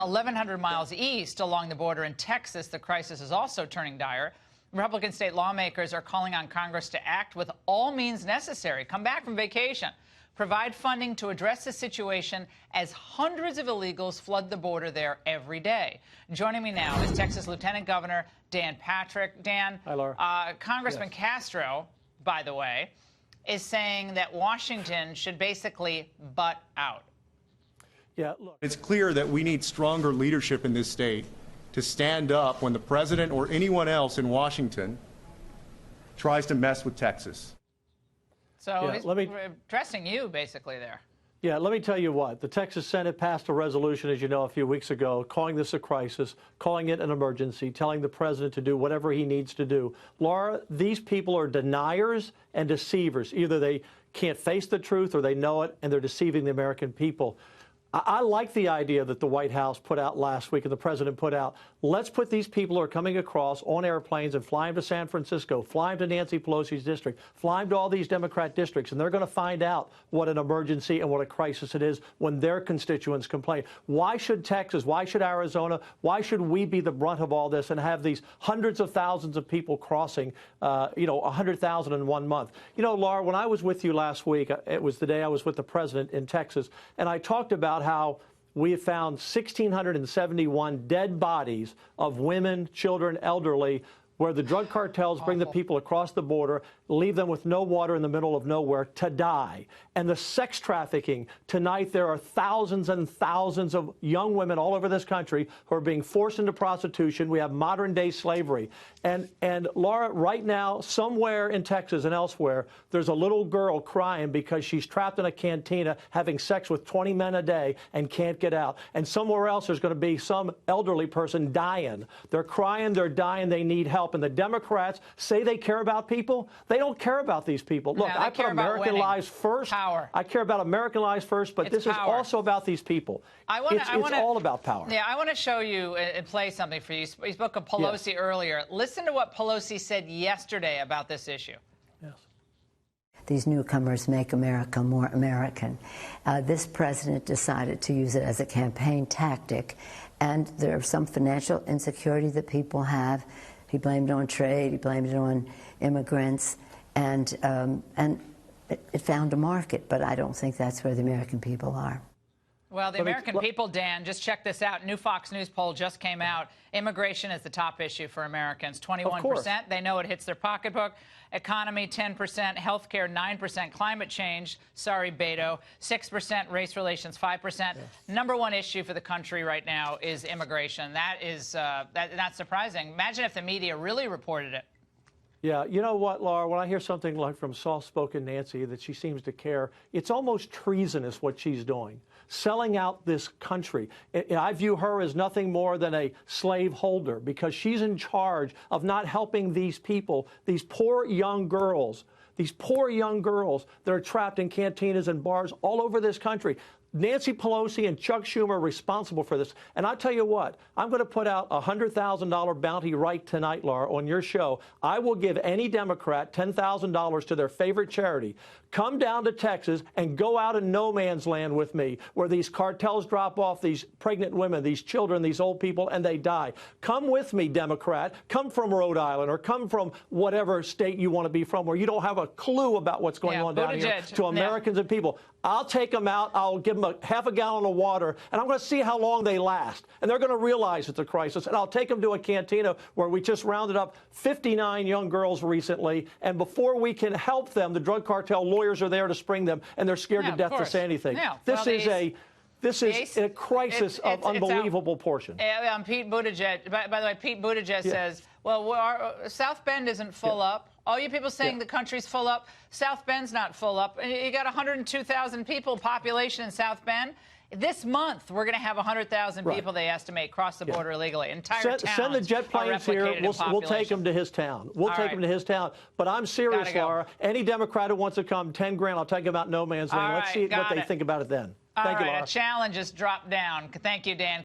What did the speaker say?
1,100 miles east along the border in Texas, the crisis is also turning dire. Republican state lawmakers are calling on Congress to act with all means necessary. Come back from vacation. Provide funding to address the situation as hundreds of illegals flood the border there every day. Joining me now is Texas Lieutenant Governor Dan Patrick. Dan, hi, Laura. Congressman Castro, by the way, is saying that Washington should basically butt out. Yeah, look. It's clear that we need stronger leadership in this state to stand up when the president or anyone else in Washington tries to mess with Texas. So he's addressing you basically there. Yeah, let me tell you what. The Texas Senate passed a resolution, as you know, a few weeks ago, calling this a crisis, calling it an emergency, telling the president to do whatever he needs to do. Laura, these people are deniers and deceivers. Either they can't face the truth or they know it and they're deceiving the American people. I like the idea that the White House put out last week and the president put out. Let's put these people who are coming across on airplanes and fly them to San Francisco, fly them to Nancy Pelosi's district, fly them to all these Democrat districts, and they're going to find out what an emergency and what a crisis it is when their constituents complain. Why should Texas, why should Arizona, why should we be the brunt of all this and have these hundreds of thousands of people crossing, 100,000 in 1 month? You know, Laura, when I was with you last week, it was the day I was with the president in Texas, and I talked about how we have found 1,671 dead bodies of women, children, elderly, where the drug cartels bring the people across the border, leave them with no water in the middle of nowhere to die. And the sex trafficking. Tonight, there are thousands and thousands of young women all over this country who are being forced into prostitution. We have modern-day slavery. And Laura, right now, somewhere in Texas and elsewhere, there's a little girl crying because she's trapped in a cantina having sex with 20 men a day and can't get out. And somewhere else, there's going to be some elderly person dying. They're crying, they're dying, they need help. And the Democrats say they care about people. They don't care about these people. Look, I put American lives first. Power. I care about American lives first, but this is also about these people. It's all about power. Yeah, I want to show you and play something for you. You spoke of Pelosi earlier. Listen to what Pelosi said yesterday about this issue. Yes. These newcomers make America more American. This president decided to use it as a campaign tactic, and there's some financial insecurity that people have. He blamed it on trade. He blamed it on immigrants, and it found a market. But I don't think that's where the American people are. Well, the American people, Dan, just check this out. New Fox News poll just came out. Immigration is the top issue for Americans. 21%. They know it hits their pocketbook. Economy, 10%. Healthcare, 9%. Climate change, sorry, Beto, 6%. Race relations, 5%. Yes. Number one issue for the country right now is immigration. That is not surprising. Imagine if the media really reported it. Yeah, you know what, Laura, when I hear something like from soft-spoken Nancy that she seems to care, it's almost treasonous what she's doing, selling out this country. I view her as nothing more than a slave holder because she's in charge of not helping these people, these poor young girls that are trapped in cantinas and bars all over this country. Nancy Pelosi and Chuck Schumer are responsible for this. And I'll tell you what, I'm going to put out a $100,000 bounty right tonight, Laura, on your show. I will give any Democrat $10,000 to their favorite charity. Come down to Texas and go out in no man's land with me, where these cartels drop off these pregnant women, these children, these old people, and they die. Come with me, Democrat. Come from Rhode Island or come from whatever state you want to be from, where you don't have a clue about what's going on down here to Americans and people. I'll take them out. I'll give them half a gallon of water, and I'm going to see how long they last. And they're going to realize it's a crisis. And I'll take them to a cantina where we just rounded up 59 young girls recently. And before we can help them, the drug cartel lawyers are there to spring them, and they're scared to death to say anything. Yeah. This is a crisis of unbelievable portion. Pete Buttigieg, by the way, Pete Buttigieg says, well, South Bend isn't full up. All you people saying the country's full up, South Bend's not full up. You got 102,000 people population in South Bend. This month, we're going to have 100,000 people, they estimate, cross the border illegally. Entire towns send the jet planes here. We'll take them to his town. We'll take them to his town. But I'm serious, Laura. Any Democrat who wants to come, 10 grand, I'll take them out no man's land. Let's see what they think about it then. Thank you, Laura. A challenge has dropped down. Thank you, Dan.